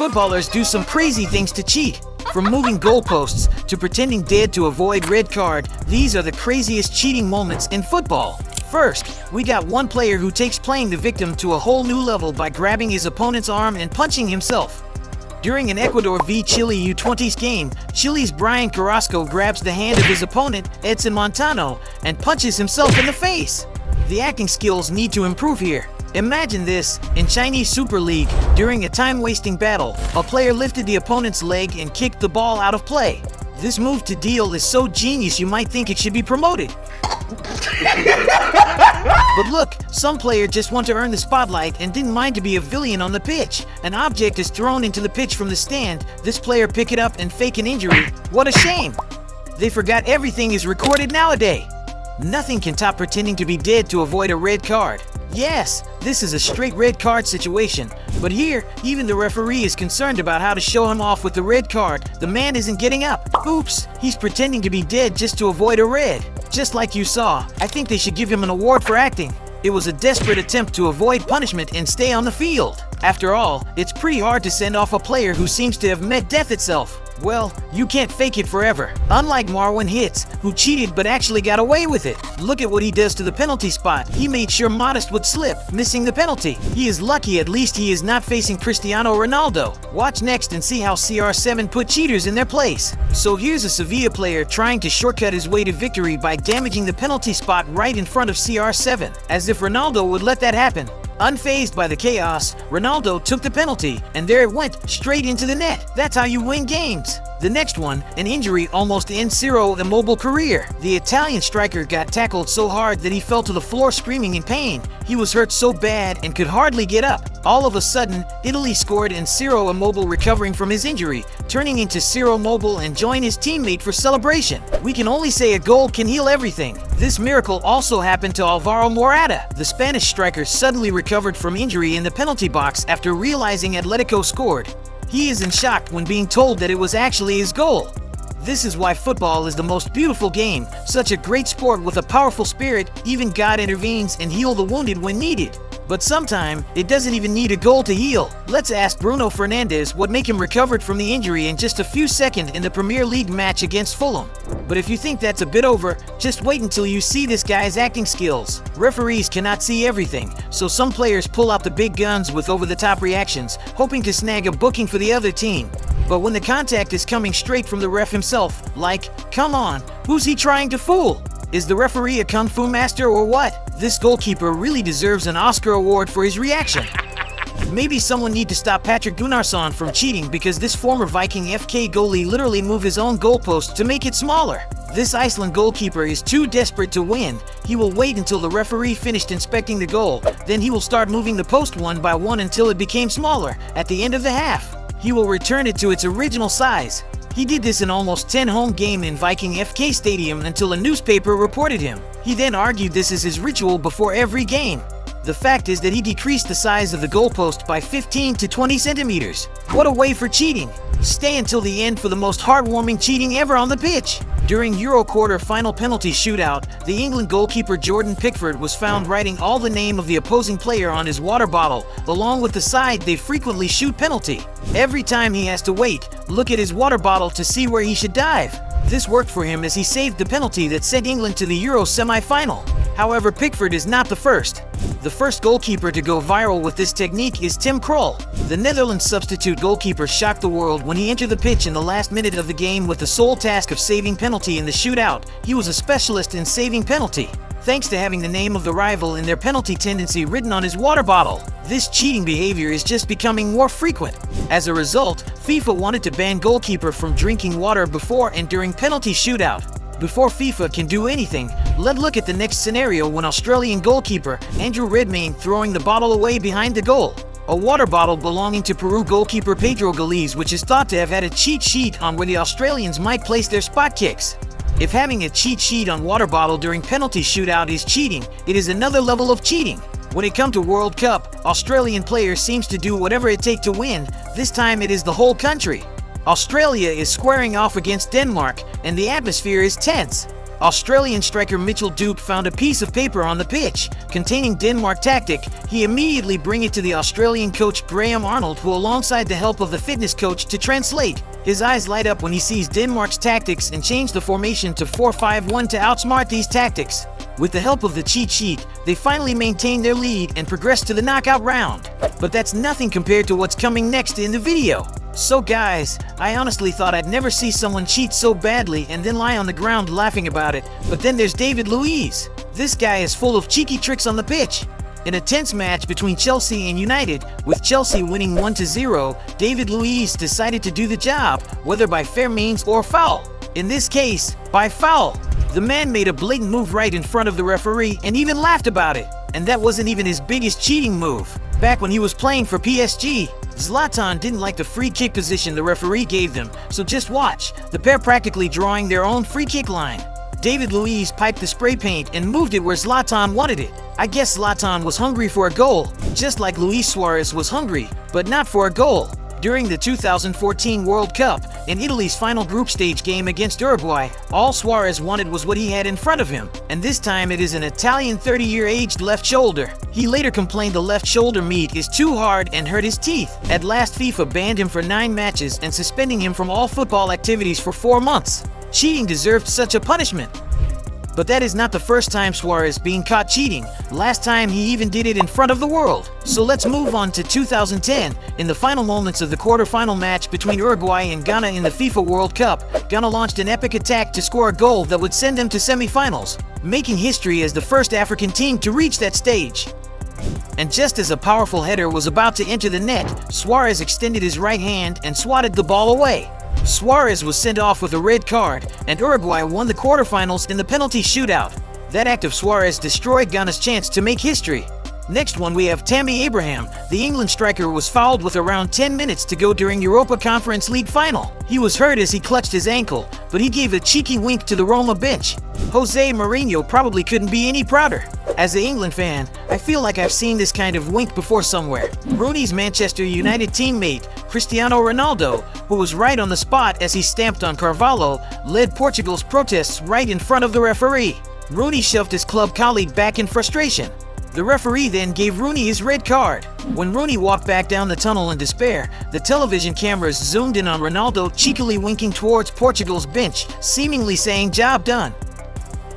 Footballers do some crazy things to cheat. From moving goalposts to pretending dead to avoid red card, these are the craziest cheating moments in football. First, we got one player who takes playing the victim to a whole new level by grabbing his opponent's arm and punching himself. During an Ecuador v Chile U20s game, Chile's Bryan Carrasco grabs the hand of his opponent, Edson Montano, and punches himself in the face. The acting skills need to improve here. Imagine this, in Chinese Super League, during a time-wasting battle, a player lifted the opponent's leg and kicked the ball out of play. This move to deal is so genius you might think it should be promoted. But look, some player just want to earn the spotlight and didn't mind to be a villain on the pitch. An object is thrown into the pitch from the stand. This player pick it up and fake an injury. What a shame! They forgot everything is recorded nowadays. Nothing can top pretending to be dead to avoid a red card. Yes, this is a straight red card situation, but here, even the referee is concerned about how to show him off with the red card. The man isn't getting up. Oops, he's pretending to be dead just to avoid a red. Just like you saw, I think they should give him an award for acting. It was a desperate attempt to avoid punishment and stay on the field. After all, it's pretty hard to send off a player who seems to have met death itself. Well, you can't fake it forever. Unlike Marwin Hitz, who cheated but actually got away with it. Look at what he does to the penalty spot. He made sure Modest would slip, missing the penalty. He is lucky at least he is not facing Cristiano Ronaldo. Watch next and see how CR7 put cheaters in their place. So here's a Sevilla player trying to shortcut his way to victory by damaging the penalty spot right in front of CR7. As if Ronaldo would let that happen. Unfazed by the chaos, Ronaldo took the penalty, and there it went, straight into the net. That's how you win games. The next one, an injury almost ends Ciro Immobile's career. The Italian striker got tackled so hard that he fell to the floor screaming in pain. He was hurt so bad and could hardly get up. All of a sudden, Italy scored and Ciro Immobile recovering from his injury, turning into Ciro Immobile and joined his teammate for celebration. We can only say a goal can heal everything. This miracle also happened to Alvaro Morata. The Spanish striker suddenly recovered from injury in the penalty box after realizing Atletico scored. He is in shock when being told that it was actually his goal. This is why football is the most beautiful game, such a great sport with a powerful spirit. Even God intervenes and heals the wounded when needed. But sometimes, it doesn't even need a goal to heal. Let's ask Bruno Fernandes what made him recovered from the injury in just a few seconds in the Premier League match against Fulham. But if you think that's a bit over, just wait until you see this guy's acting skills. Referees cannot see everything, so some players pull out the big guns with over-the-top reactions, hoping to snag a booking for the other team. But when the contact is coming straight from the ref himself, like, come on, who's he trying to fool? Is the referee a kung fu master or what? This goalkeeper really deserves an Oscar award for his reaction. Maybe someone need to stop Patrik Gunnarsson from cheating because this former Viking FK goalie literally moved his own goalpost to make it smaller. This Iceland goalkeeper is too desperate to win. He will wait until the referee finished inspecting the goal. Then he will start moving the post one by one until it became smaller. At the end of the half, he will return it to its original size. He did this in almost 10 home games in Viking FK Stadium until a newspaper reported him. He then argued this is his ritual before every game. The fact is that he decreased the size of the goalpost by 15 to 20 centimeters. What a way for cheating! Stay until the end for the most heartwarming cheating ever on the pitch. During Euro quarter-final penalty shootout, the England goalkeeper Jordan Pickford was found writing all the name of the opposing player on his water bottle, along with the side they frequently shoot penalty. Every time he has to wait, look at his water bottle to see where he should dive. This worked for him as he saved the penalty that sent England to the Euro semi-final. However, Pickford is not the first. The first goalkeeper to go viral with this technique is Tim Krul. The Netherlands substitute goalkeeper shocked the world when he entered the pitch in the last minute of the game with the sole task of saving penalty in the shootout. He was a specialist in saving penalty, thanks to having the name of the rival and their penalty tendency written on his water bottle. This cheating behavior is just becoming more frequent. As a result, FIFA wanted to ban goalkeeper from drinking water before and during penalty shootout. Before FIFA can do anything, let's look at the next scenario when Australian goalkeeper Andrew Redmayne throwing the bottle away behind the goal. A water bottle belonging to Peru goalkeeper Pedro Galiz, which is thought to have had a cheat sheet on where the Australians might place their spot kicks. If having a cheat sheet on water bottle during penalty shootout is cheating, it is another level of cheating. When it comes to World Cup, Australian players seems to do whatever it takes to win. This time it is the whole country. Australia is squaring off against Denmark, and the atmosphere is tense. Australian striker Mitchel Duke found a piece of paper on the pitch containing Denmark tactic. He immediately bring it to the Australian coach Graham Arnold, who alongside the help of the fitness coach to translate. His eyes light up when he sees Denmark's tactics and change the formation to 4-5-1 to outsmart these tactics. With the help of the cheat sheet, they finally maintain their lead and progress to the knockout round. But that's nothing compared to what's coming next in the video. So guys, I honestly thought I'd never see someone cheat so badly and then lie on the ground laughing about it. But then there's David Luiz. This guy is full of cheeky tricks on the pitch. In a tense match between Chelsea and United, with Chelsea winning 1-0, David Luiz decided to do the job, whether by fair means or foul. In this case, by foul. The man made a blatant move right in front of the referee and even laughed about it. And that wasn't even his biggest cheating move. Back when he was playing for PSG, Zlatan didn't like the free kick position the referee gave them, so just watch, the pair practically drawing their own free kick line. David Luiz piped the spray paint and moved it where Zlatan wanted it. I guess Zlatan was hungry for a goal, just like Luis Suarez was hungry, but not for a goal. During the 2014 World Cup, in Italy's final group stage game against Uruguay, all Suarez wanted was what he had in front of him, and this time it is an Italian 30-year-aged left shoulder. He later complained the left shoulder meat is too hard and hurt his teeth. At last, FIFA banned him for 9 matches and suspending him from all football activities for 4 months. Cheating deserved such a punishment. But that is not the first time Suarez being caught cheating. Last time he even did it in front of the world. So let's move on to 2010. In the final moments of the quarterfinal match between Uruguay and Ghana in the FIFA World Cup, Ghana launched an epic attack to score a goal that would send them to semifinals, making history as the first African team to reach that stage. And just as a powerful header was about to enter the net, Suarez extended his right hand and swatted the ball away. Suarez was sent off with a red card, and Uruguay won the quarterfinals in the penalty shootout. That act of Suarez destroyed Ghana's chance to make history. Next one, we have Tammy Abraham. The England striker was fouled with around 10 minutes to go during Europa Conference League final. He was hurt as he clutched his ankle, but he gave a cheeky wink to the Roma bench. Jose Mourinho probably couldn't be any prouder. As an England fan, I feel like I've seen this kind of wink before somewhere. Rooney's Manchester United teammate, Cristiano Ronaldo, who was right on the spot as he stamped on Carvalho, led Portugal's protests right in front of the referee. Rooney shoved his club colleague back in frustration. The referee then gave Rooney his red card. When Rooney walked back down the tunnel in despair, the television cameras zoomed in on Ronaldo cheekily winking towards Portugal's bench, seemingly saying job done.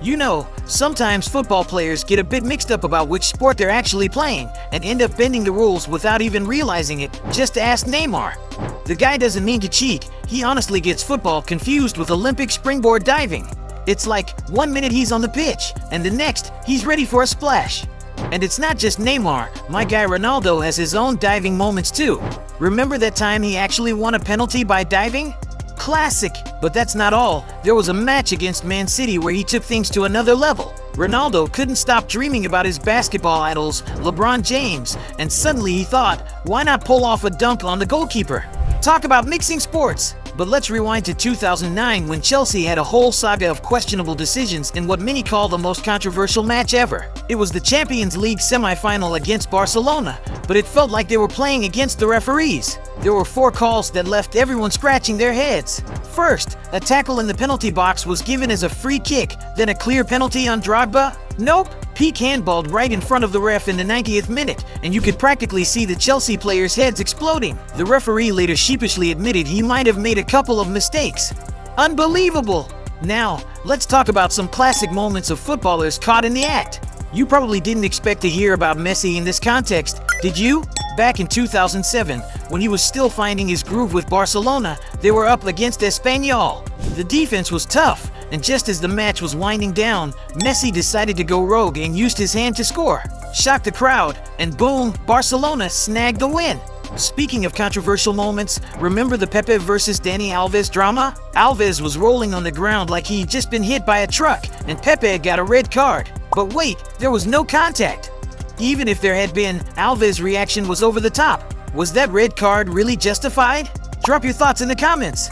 You know, sometimes football players get a bit mixed up about which sport they're actually playing and end up bending the rules without even realizing it. Just ask Neymar. The guy doesn't mean to cheat, he honestly gets football confused with Olympic springboard diving. It's like 1 minute he's on the pitch and the next he's ready for a splash. And it's not just Neymar, my guy Ronaldo has his own diving moments too. Remember that time he actually won a penalty by diving? Classic! But that's not all. There was a match against Man City where he took things to another level. Ronaldo couldn't stop dreaming about his basketball idols, LeBron James, and suddenly he thought, why not pull off a dunk on the goalkeeper? Talk about mixing sports! But let's rewind to 2009 when Chelsea had a whole saga of questionable decisions in what many call the most controversial match ever. It was the Champions League semi-final against Barcelona, but it felt like they were playing against the referees. There were 4 calls that left everyone scratching their heads. First, a tackle in the penalty box was given as a free kick, then a clear penalty on Drogba? Nope. Peak handballed right in front of the ref in the 90th minute, and you could practically see the Chelsea players' heads exploding. The referee later sheepishly admitted he might have made a couple of mistakes. Unbelievable! Now, let's talk about some classic moments of footballers caught in the act. You probably didn't expect to hear about Messi in this context, did you? Back in 2007, when he was still finding his groove with Barcelona, they were up against Espanyol. The defense was tough, and just as the match was winding down, Messi decided to go rogue and used his hand to score. Shocked the crowd, and boom, Barcelona snagged the win. Speaking of controversial moments, remember the Pepe versus Dani Alves drama? Alves was rolling on the ground like he'd just been hit by a truck, and Pepe got a red card. But wait, there was no contact. Even if there had been, Alves' reaction was over the top. Was that red card really justified? Drop your thoughts in the comments.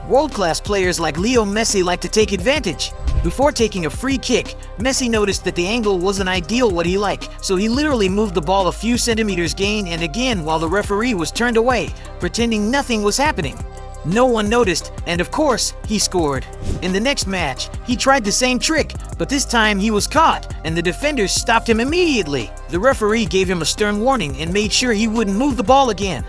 World-class players like Leo Messi like to take advantage. Before taking a free kick, Messi noticed that the angle wasn't ideal what he liked, so he literally moved the ball a few centimeters gain and again while the referee was turned away, pretending nothing was happening. No one noticed, and of course, he scored. In the next match, he tried the same trick, but this time he was caught, and the defenders stopped him immediately. The referee gave him a stern warning and made sure he wouldn't move the ball again.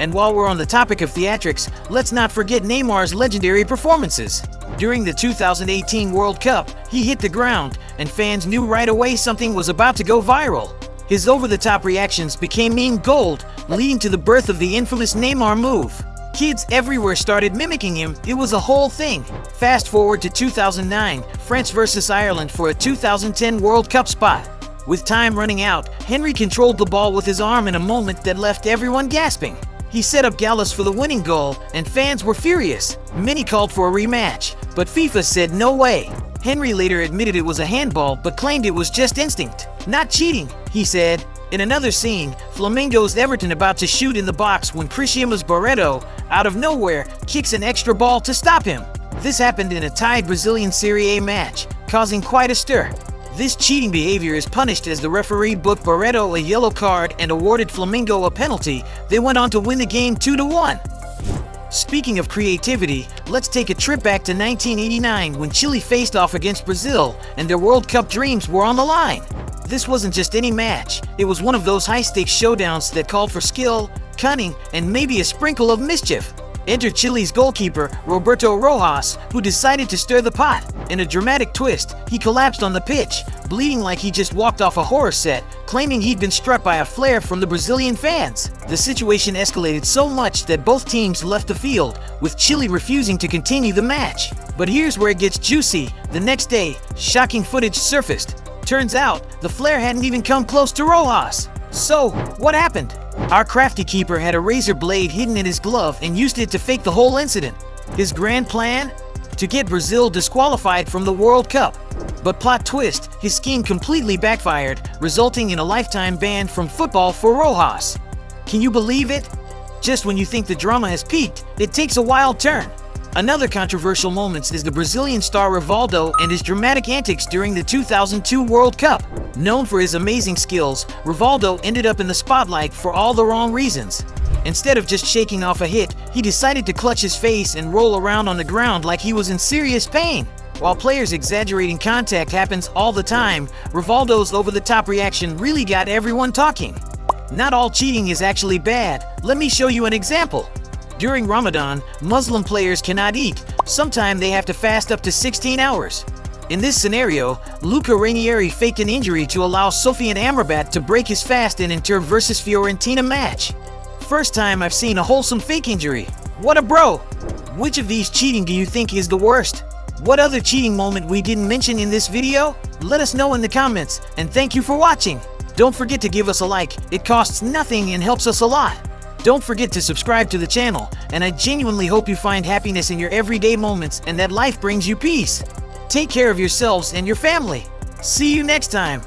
And while we're on the topic of theatrics, let's not forget Neymar's legendary performances. During the 2018 World Cup, he hit the ground, and fans knew right away something was about to go viral. His over-the-top reactions became meme gold, leading to the birth of the infamous Neymar move. Kids everywhere started mimicking him. It was a whole thing. Fast forward to 2009, France versus Ireland for a 2010 World Cup spot. With time running out, Henry controlled the ball with his arm in a moment that left everyone gasping. He set up Gallas for the winning goal, and fans were furious. Many called for a rematch, but FIFA said no way. Henry later admitted it was a handball, but claimed it was just instinct. Not cheating, he said. In another scene, Flamengo's Everton about to shoot in the box when Cristiano Ronaldo, out of nowhere, kicks an extra ball to stop him. This happened in a tied Brazilian Serie A match, causing quite a stir. This cheating behavior is punished as the referee booked Barreto a yellow card and awarded Flamengo a penalty. They went on to win the game 2-1. Speaking of creativity, let's take a trip back to 1989 when Chile faced off against Brazil and their World Cup dreams were on the line. This wasn't just any match, it was one of those high-stakes showdowns that called for skill, cunning, and maybe a sprinkle of mischief. Enter Chile's goalkeeper, Roberto Rojas, who decided to stir the pot. In a dramatic twist, he collapsed on the pitch, bleeding like he just walked off a horror set, claiming he'd been struck by a flare from the Brazilian fans. The situation escalated so much that both teams left the field, with Chile refusing to continue the match. But here's where it gets juicy. The next day, shocking footage surfaced. Turns out, the flare hadn't even come close to Rojas. So, what happened? Our crafty keeper had a razor blade hidden in his glove and used it to fake the whole incident. His grand plan? To get Brazil disqualified from the World Cup. But plot twist, his scheme completely backfired, resulting in a lifetime ban from football for Rojas. Can you believe it? Just when you think the drama has peaked, it takes a wild turn. Another controversial moment is the Brazilian star Rivaldo and his dramatic antics during the 2002 World Cup. Known for his amazing skills, Rivaldo ended up in the spotlight for all the wrong reasons. Instead of just shaking off a hit, he decided to clutch his face and roll around on the ground like he was in serious pain. While players exaggerating contact happens all the time, Rivaldo's over-the-top reaction really got everyone talking. Not all cheating is actually bad. Let me show you an example. During Ramadan, Muslim players cannot eat. Sometimes they have to fast up to 16 hours. In this scenario, Luca Ranieri faked an injury to allow Sofian Amrabat to break his fast in Inter vs Fiorentina match. First time I've seen a wholesome fake injury. What a bro! Which of these cheating do you think is the worst? What other cheating moment we didn't mention in this video? Let us know in the comments, and thank you for watching. Don't forget to give us a like. It costs nothing and helps us a lot. Don't forget to subscribe to the channel, and I genuinely hope you find happiness in your everyday moments and that life brings you peace. Take care of yourselves and your family. See you next time.